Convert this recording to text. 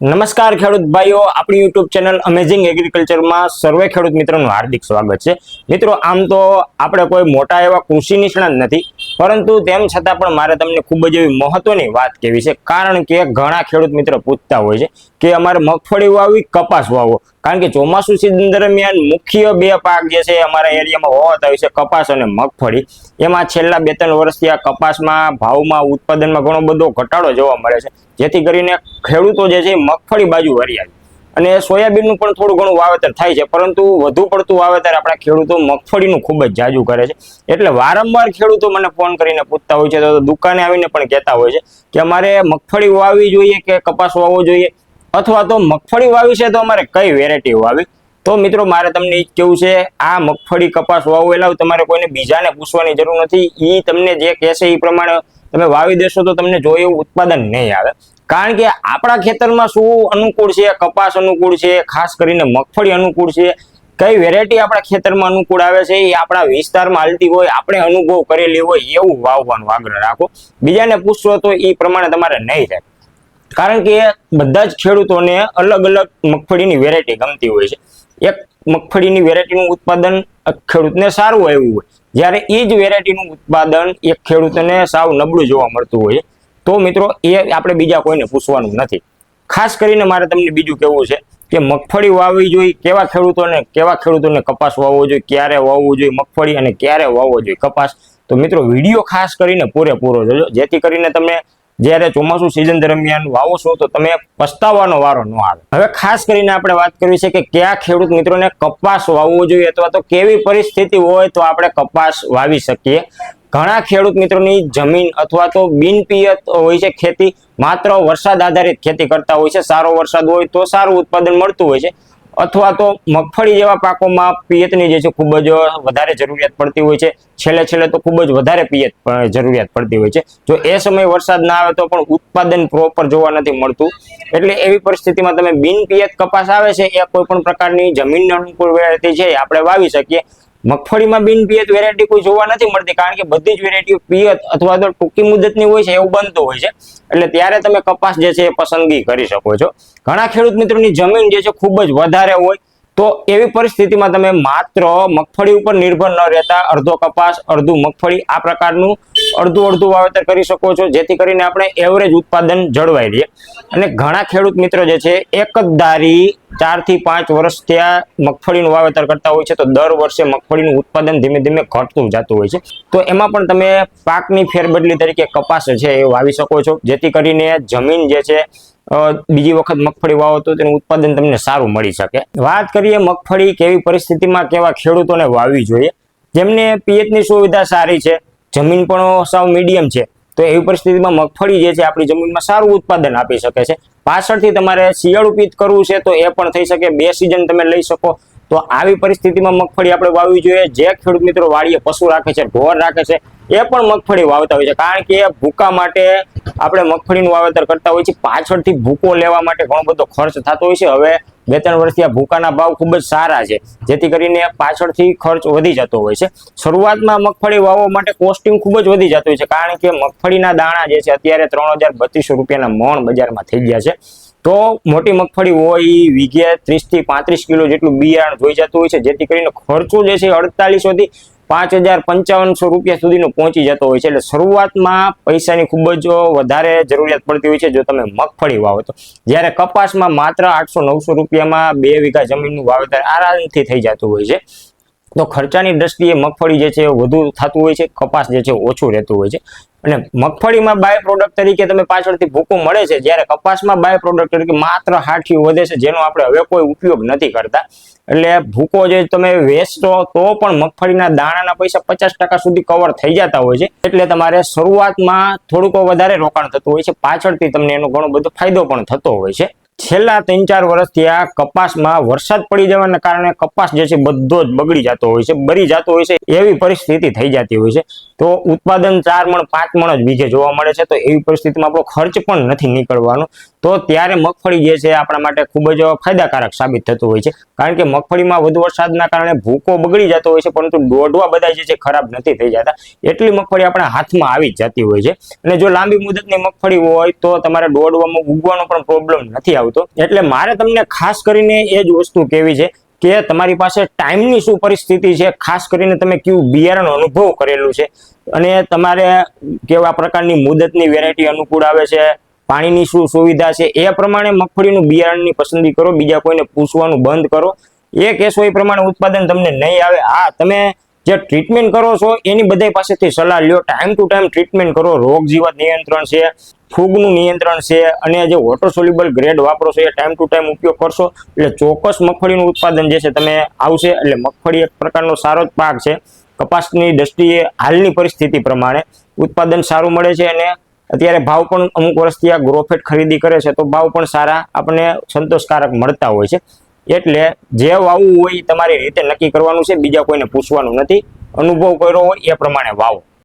નમસ્કાર ખેડૂત ભાઈઓ, આપણી યુટ્યુબ ચેનલ અમેઝિંગ એગ્રીકલ્ચરમાં સર્વે ખેડૂત મિત્રોનું હાર્દિક સ્વાગત છે। મિત્રો, આમ તો આપણે કોઈ મોટા એવા કૃષિ નિષ્ણાત નથી, પરંતુ તેમ છતાં પણ મારે તમને ખૂબ જ એવી મહત્વની વાત કહેવી છે। કારણ કે ઘણા ખેડૂત મિત્રો પૂછતા હોય છે કે અમારે મગફળી વાવવી, કપાસ વાવવો। કારણ કે ચોમાસુ સિઝન દરમિયાન મુખ્ય બે પાક જે છે અમારા એરિયામાં હોવાતા હોય છે, કપાસ અને મગફળી। એમાં છેલ્લા 2-3 વર્ષથી આ કપાસમાં ભાવમાં, ઉત્પાદનમાં ઘણો બધો ઘટાડો જોવા મળે છે, જેથી કરીને ખેડૂતો જે છે મગફળી બાજુ વળ્યા છે। અને સોયાબીનનું પણ થોડું ઘણું વાવેતર થાય છે, પરંતુ વધુ પડતું વાવેતર આપણા ખેડૂતો મગફળીનું ખૂબ જ જાજુ કરે છે। એટલે વારંવાર ખેડૂતો મને ફોન કરીને પૂછતા હોય છે, તો દુકાને આવીને પણ કહેતા હોય છે કે અમારે મગફળી વાવવી જોઈએ કે કપાસ વાવવો જોઈએ, અથવા તો મગફળી વાવી છે તો અમારે કઈ વેરાયટી વાવી। તો મિત્રો, મારે તમને એ કેવું છે, આ મગફળી કપાસ વાવેલા તમારે કોઈને બીજાને પૂછવાની જરૂર નથી। એ તમને જે કહેશે એ પ્રમાણે તમે વાવી દેશો તો તમને જોઈએ એવું ઉત્પાદન નહીં આવે। કારણ કે આપણા ખેતરમાં શું અનુકૂળ છે, કપાસ અનુકૂળ છે, ખાસ કરીને મગફળી અનુકૂળ છે, કઈ વેરાયટી આપણા ખેતરમાં અનુકૂળ આવે છે એ આપણા વિસ્તારમાં હાલતી હોય, આપણે અનુભવ કરેલી હોય એવું વાવવાનો આગ્રહ રાખો। બીજાને પૂછશો તો એ પ્રમાણે તમારે નહીં થાય। કારણ કે બધા જ ખેડૂતોને અલગ અલગ મગફળીની વેરાયટી ગમતી હોય છે। એક મગફળીની વેરાયટીનું ઉત્પાદન ખેડૂતને સારું આવ્યું હોય, જ્યારે એ જ વેરાયટીનું ઉત્પાદન એક ખેડૂતને સાવ નબળું જોવા મળતું હોય। તો મિત્રો, એ આપણે બીજા કોઈને પૂછવાનું નથી। ખાસ કરીને મારે તમને બીજું કહેવું છે કે મગફળી વાવવી જોઈએ કેવા ખેડૂતોને કપાસ વાવવો જોઈએ, ક્યારે વાવવું જોઈએ મગફળી અને ક્યારે વાવવો જોઈએ કપાસ। તો મિત્રો, વિડીયો ખાસ કરીને પૂરેપૂરો જોજો, જેથી કરીને તમે જ્યારે ચોમાસુ સિઝન દરમિયાન વાવો છો તો તમે પસ્તાવાનો વારો ન આવે। હવે ખાસ કરીને આપણે વાત કરવી છે કે કયા ખેડૂત મિત્રોને કપાસ વાવવો જોઈએ, અથવા તો કેવી પરિસ્થિતિ હોય તો આપણે કપાસ વાવી શકીએ। ઘણા ખેડૂત મિત્રોની જમીન અથવા તો બિનપિયત હોય છે ખેતી, માત્ર વરસાદ આધારિત ખેતી કરતા હોય છે। સારો વરસાદ હોય તો સારું ઉત્પાદન મળતું હોય છે, અથવા તો મગફળી જેવા પાકોમાં પિયતની જે છે ખૂબ જ વધારે જરૂરિયાત પડતી હોય છે। છેલ્લે તો ખૂબ જ વધારે પિયત જરૂરિયાત પડતી હોય છે। જો એ સમયે વરસાદ ના આવે તો પણ ઉત્પાદન પ્રોપર જોવા નથી મળતું। એટલે એવી પરિસ્થિતિમાં તમે બિનપિયત કપાસ આવે છે એ કોઈ પણ પ્રકારની જમીનને અનુકૂળ વેરાયટી છે આપણે વાવી શકીએ। મગફળીમાં બિનપિયત વેરાયટી કોઈ જોવા નથી મળતી, કારણ કે બધી જ વેરાયટીઓ પિયત અથવા તો ટૂંકી મુદતની હોય છે એવું બનતું હોય છે। એટલે ત્યારે તમે કપાસ જે છે એ પસંદગી કરી શકો છો। ઘણા ખેડૂત મિત્રોની જમીન જે છે ખૂબ જ વધારે હોય, તો એવી પરિસ્થિતિમાં તમે માત્ર મગફળી ઉપર નિર્ભર ન રહેતા અડધો કપાસ અડધું મગફળી આ પ્રકારનું અડધું વાવેતર કરી શકો છો, જેથી કરીને આપણે એવરેજ ઉત્પાદન જળવાઈ રહે। અને ઘણા ખેડૂત મિત્રો જે છે એક જ ધારી 4 થી 5 વર્ષ ત્યાં મગફળીનું વાવેતર કરતા હોય છે, તો દર વર્ષે મગફળીનું ઉત્પાદન ધીમે ધીમે ઘટતું જતું હોય છે। તો એમાં પણ તમે પાકની ફેરબદલી તરીકે કપાસ છે એ વાવી શકો છો, જેથી કરીને જમીન જે છે બીજી વખત મગફળી વાવો તો તેનું ઉત્પાદન તમને સારું મળી શકે। વાત કરીએ મગફળી કેવી પરિસ્થિતિમાં કેવા ખેડૂતોને વાવવી જોઈએ, જેમને પિયતની સુવિધા સારી છે, જમીન પણ સાવ મીડિયમ છે, તો એવી પરિસ્થિતિમાં મગફળી જે છે આપણી જમીનમાં સારું ઉત્પાદન આપી શકે છે। પાછળથી તમારે શિયાળુ પિયત કરવું છે તો એ પણ થઈ શકે, 2 સિઝન તમે લઈ શકો। તો આવી પરિસ્થિતિમાં મગફળી આપણે વાવવી જોઈએ। જે ખેડૂત મિત્રો વાડીએ પશુ રાખે છે, ઢોર રાખે છે, એ પણ મગફળી વાવતા હોય છે, કારણ કે ભૂકા માટે આપણે મગફળીનું વાવેતર કરતા હોય છે। પાછળથી ભૂકો લેવા માટે ઘણો બધો ખર્ચ થતો હોય છે। હવે 2-3 વર્ષથી આ ભૂકાના ભાવ ખૂબ જ સારા છે, જેથી કરીને પાછળથી ખર્ચ વધી જતો હોય છે। શરૂઆતમાં મગફળી વાવવા માટે કોસ્ટિંગ ખૂબ જ વધી જતું હોય છે, કારણ કે મગફળીના દાણા જે છે અત્યારે 3032 રૂપિયાના મણ બજારમાં થઈ ગયા છે। તો મોટી મગફળી હોય એ વીઘે 30 થી 35 કિલો જેટલું બિયારણ જોઈ જતું હોય છે, જેથી કરીને ખર્ચો જે છે 4800 થી 5500 રૂપિયા સુધીનો પહોંચી જતો હોય છે। એટલે શરૂઆતમાં પૈસાની ખૂબ જ વધારે જરૂરિયાત પડતી હોય છે જો તમે મગફળી વાવો તો। જ્યારે કપાસમાં માત્ર 800-900 રૂપિયામાં 2 વીઘા જમીનનું વાવેતર આરામથી થઈ જતું હોય છે। તો ખર્ચાની દ્રષ્ટિએ મગફળી જે છે વધુ થતું હોય છે, કપાસ જે છે ઓછું રહેતું હોય છે। અને મગફળીમાં બાય પ્રોડક્ટ તરીકે તમે પાછળથી ભૂકો મળે છે, જ્યારે કપાસમાં બાય પ્રોડક્ટ તરીકે માત્ર હાઠિયું વધે છે, જેનો આપણે હવે કોઈ ઉપયોગ નથી કરતા। એટલે ભૂકો જે તમે વેચતો તો પણ મગફળીના દાણાના પૈસા 50% સુધી કવર થઈ જતા હોય છે। એટલે તમારે શરૂઆતમાં થોડુંક વધારે રોકાણ થતું હોય છે, પાછળથી તમને એનો ઘણો બધો ફાયદો પણ થતો હોય છે। છેલ્લા 3-4 વર્ષથી આ કપાસમાં વરસાદ પડી જવાના કારણે કપાસ જે છે બધો જ બગડી જતો હોય છે, બરી જતો હોય છે, એવી પરિસ્થિતિ થઈ જતી હોય છે। તો ઉત્પાદન 4 મણ 5 મણ જ વીઘે જોવા મળે છે। તો એવી પરિસ્થિતિમાં આપણો ખર્ચ પણ નથી નીકળવાનો, તો ત્યારે મગફળી જે છે આપણા માટે ખૂબ જ ફાયદાકારક સાબિત થતું હોય છે। કારણ કે મગફળીમાં વધુ વરસાદના કારણે ભૂકો બગડી જતો હોય છે, પરંતુ દોઢવા બધા જે છે ખરાબ નથી થઈ જતા। એટલી મગફળી આપણા હાથમાં આવી જ જતી હોય છે। અને જો લાંબી મુદતની મગફળી હોય તો તમારે દોઢવામાં ઉગવાનો પણ પ્રોબ્લેમ નથી આવતો। આવતો. એટલે મારે તમને ખાસ કરીને એ જ વસ્તુ કહેવી છે કે તમારી પાસે ટાઈમની શું પરિસ્થિતિ છે, ખાસ કરીને તમે કયું બિયારણ અનુભવ કરેલું છે અને તમારે કેવા પ્રકારની મુદતની વેરાયટી અનુકૂળ આવે છે, પાણીની શું સુવિધા છે, એ પ્રમાણે મગફળીનું બિયારણની પસંદગી કરો. બીજા કોઈને પૂછવાનું બંધ કરો. એ કહેશો એ પ્રમાણે ઉત્પાદન તમને નહીં આવે. હા, તમે જે ટ્રીટમેન્ટ કરો છો એની બધા પાસેથી સલાહ લ્યો. ટાઈમ ટુ ટાઈમ ટ્રીટમેન્ટ કરો. રોગ જીવાત નિયંત્રણ છે, ફૂગનું નિયંત્રણ છે અને જે વોટર સોલ્યુબલ ગ્રેડ વાપરો છો એ ટાઈમ ટુ ટાઈમ ઉપયોગ કરશો એટલે ચોક્કસ મગફળીનું ઉત્પાદન જે છે તમે આવશે. એટલે મગફળી એક પ્રકારનો સારો જ પાક છે. કપાસની દ્રષ્ટિએ હાલની પરિસ્થિતિ પ્રમાણે ઉત્પાદન સારું મળે છે અને અત્યારે ભાવ પણ અમુક વર્ષથી આ ગ્રોફેટ ખરીદી કરે છે તો ભાવ પણ સારા આપણને સંતોષકારક મળતા હોય છે. એટલે જે વાવવું હોય એ તમારી રીતે નક્કી કરવાનું છે, બીજા કોઈને પૂછવાનું નથી. અનુભવ કર્યો હોય એ પ્રમાણે વાવો.